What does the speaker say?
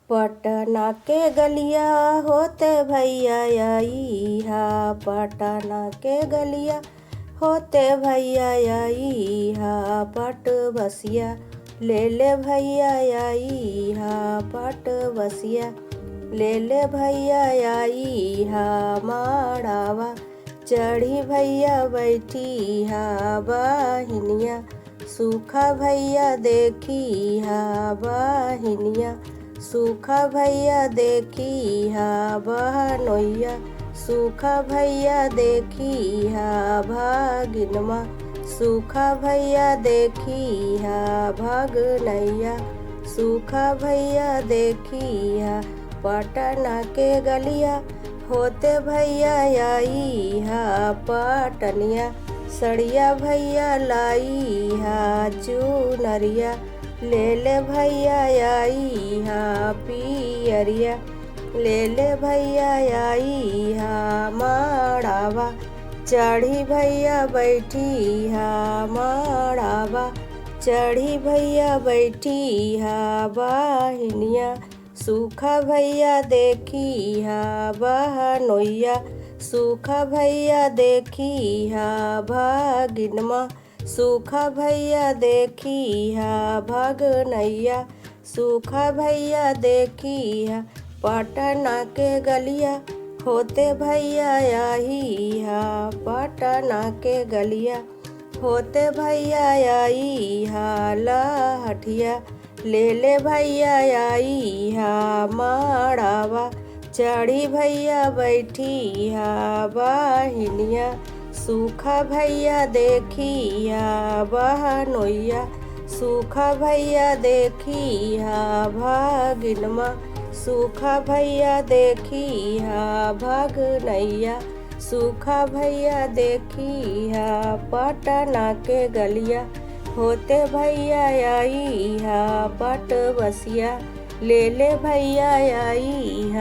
पटना के गलिया होते भैया आई हा। पटना के गलिया होते भैया आई हा। पट बसिया ले ले भैया आई हा। पट बसिया ले ले भैया आई हा। माड़ावा चढ़ी भैया बैठी हा। बहिनिया सूखा भैया देखी हा। बहिनिया सूखा भैया देखी हा। बहनोइया सूखा भैया देखी हा। भागिनमा सूखा भैया देखी हा। भगनैया सूखा भैया देखी हा। पटना के गलिया होते भैया आई हा। पटनिया सड़िया भैया लाई हा। चुनरिया ले ले भैया आई हा। पियरिया ले ले भैया आई हा। माड़ावा चढ़ी भैया बैठी हा। माड़ावा चढ़ी भैया बैठी हा। बहिनिया सूखा भैया देखी हा। बहनोइया सूखा भैया देखी हा। भागिनमा सूखा भैया देखी हा। भगनैया सूखा भैया देखी हा। पटना के गलिया होते भैया आई हा। पटना के गलिया होते भैया आई हा। लहठिया ले ले भैया आई हा। माड़ावा चढ़ी भैया बैठी हा। बहिनिया सूखा भैया देखी हा। बहनोइया सूखा भैया देखी हा। भागिनमा सूखा भैया देखी हा। भगनैया सूखा भैया देखी हा। पटना के गलिया होते भैया आई हा। पट बसिया ले ले भैया आई हा।